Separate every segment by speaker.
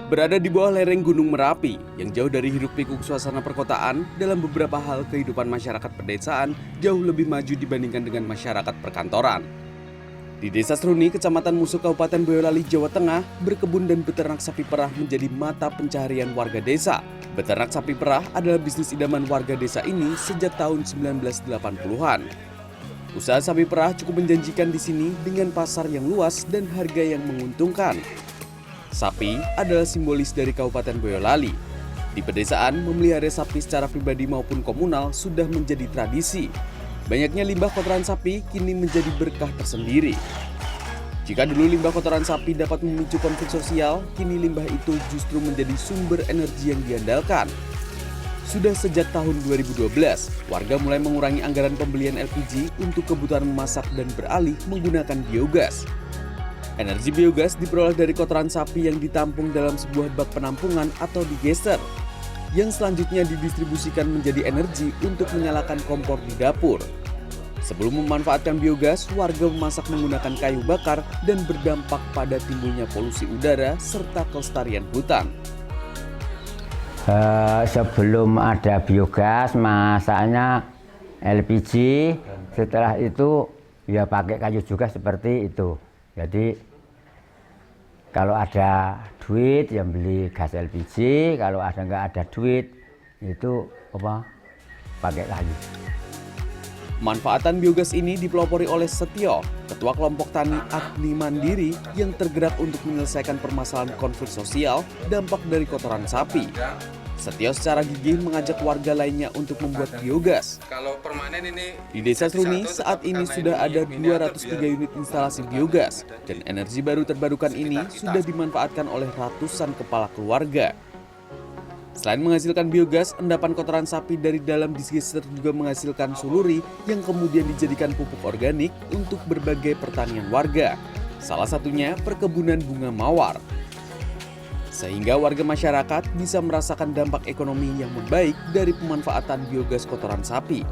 Speaker 1: Berada di bawah lereng Gunung Merapi yang jauh dari hiruk-pikuk suasana perkotaan, dalam beberapa hal kehidupan masyarakat pedesaan jauh lebih maju dibandingkan dengan masyarakat perkantoran. Di Desa Seruni, Kecamatan Musuh, Kabupaten Boyolali, Jawa Tengah, berkebun dan beternak sapi perah menjadi mata pencaharian warga desa. Beternak sapi perah adalah bisnis idaman warga desa ini sejak tahun 1980-an. Usaha sapi perah cukup menjanjikan di sini dengan pasar yang luas dan harga yang menguntungkan. Sapi adalah simbolis dari Kabupaten Boyolali. Di pedesaan, memelihara sapi secara pribadi maupun komunal sudah menjadi tradisi. Banyaknya limbah kotoran sapi kini menjadi berkah tersendiri. Jika dulu limbah kotoran sapi dapat memicu konflik sosial, kini limbah itu justru menjadi sumber energi yang diandalkan. Sudah sejak tahun 2012, warga mulai mengurangi anggaran pembelian LPG untuk kebutuhan memasak dan beralih menggunakan biogas. Energi biogas diperoleh dari kotoran sapi yang ditampung dalam sebuah bak penampungan atau digeser, yang selanjutnya didistribusikan menjadi energi untuk menyalakan kompor di dapur. Sebelum memanfaatkan biogas, warga memasak menggunakan kayu bakar dan berdampak pada timbulnya polusi udara serta kelestarian hutan.
Speaker 2: Sebelum ada biogas, masaknya LPG, setelah itu ya pakai kayu juga seperti itu. Jadi kalau ada duit yang beli gas LPG, kalau nggak ada duit itu pakai kayu.
Speaker 1: Manfaatan biogas ini dipelopori oleh Setio, Ketua Kelompok Tani Agni Mandiri yang tergerak untuk menyelesaikan permasalahan konflik sosial dampak dari kotoran sapi. Setio secara gigih mengajak warga lainnya untuk membuat biogas. Di Desa Seruni saat ini sudah ada 203 unit instalasi biogas dan energi baru terbarukan ini sudah dimanfaatkan oleh ratusan kepala keluarga. Selain menghasilkan biogas, endapan kotoran sapi dari dalam digeser juga menghasilkan suluri yang kemudian dijadikan pupuk organik untuk berbagai pertanian warga. Salah satunya perkebunan bunga mawar. Sehingga warga masyarakat bisa merasakan dampak ekonomi yang membaik dari pemanfaatan biogas kotoran sapi.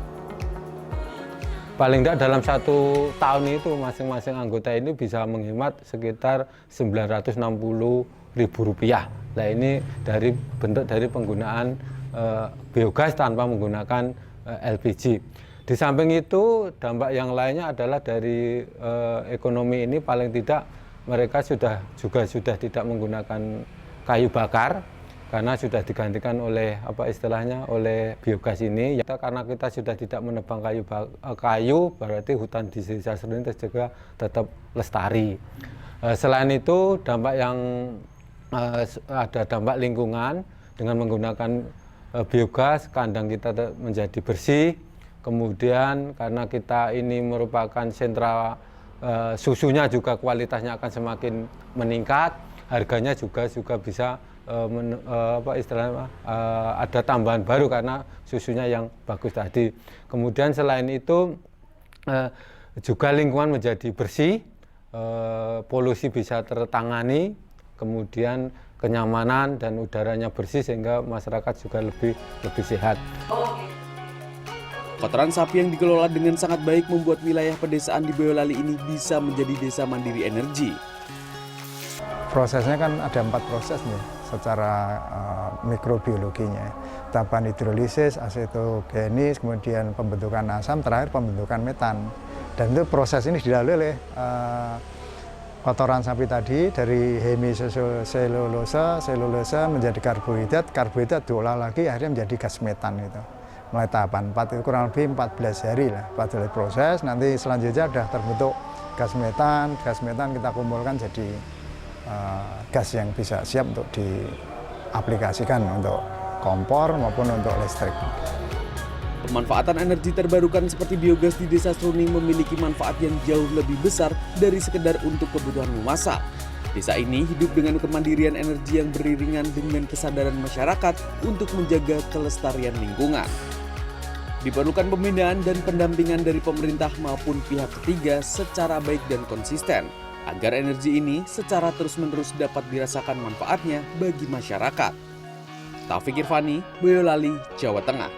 Speaker 3: Paling tidak dalam 1 tahun itu masing-masing anggota ini bisa menghemat sekitar Rp960.000. Nah ini dari bentuk dari penggunaan biogas tanpa menggunakan LPG. Di samping itu dampak yang lainnya adalah dari ekonomi ini paling tidak mereka sudah tidak menggunakan kayu bakar karena sudah digantikan oleh oleh biogas ini. Karena kita sudah tidak menebang kayu berarti hutan di Desa Seruni juga tetap lestari. Selain itu dampak yang ada dampak lingkungan dengan menggunakan biogas, kandang kita menjadi bersih. Kemudian karena kita ini merupakan sentra susunya juga kualitasnya akan semakin meningkat, harganya juga bisa ada tambahan baru karena susunya yang bagus tadi. Kemudian selain itu juga lingkungan menjadi bersih, polusi bisa tertangani, kemudian kenyamanan dan udaranya bersih sehingga masyarakat juga lebih sehat.
Speaker 1: Kotoran sapi yang dikelola dengan sangat baik membuat wilayah pedesaan di Boyolali ini bisa menjadi desa mandiri energi.
Speaker 4: Prosesnya kan ada 4 proses nih secara mikrobiologinya. Tahapan hidrolisis, asetogenis, kemudian pembentukan asam, terakhir pembentukan metan. Dan itu proses ini dilalui oleh kotoran sapi tadi dari hemiselulosa menjadi karbohidrat diolah lagi akhirnya menjadi gas metan itu. Mulai tahapan 4 itu kurang lebih 14 hari lah, 14 hari proses, nanti selanjutnya sudah terbentuk gas metan kita kumpulkan jadi gas yang bisa siap untuk diaplikasikan untuk kompor maupun untuk listrik.
Speaker 1: Pemanfaatan energi terbarukan seperti biogas di Desa Seruni memiliki manfaat yang jauh lebih besar dari sekedar untuk kebutuhan memasak. Desa ini hidup dengan kemandirian energi yang beriringan dengan kesadaran masyarakat untuk menjaga kelestarian lingkungan. Diperlukan pembinaan dan pendampingan dari pemerintah maupun pihak ketiga secara baik dan konsisten, agar energi ini secara terus-menerus dapat dirasakan manfaatnya bagi masyarakat. Taufik Irvani, Boyolali, Jawa Tengah.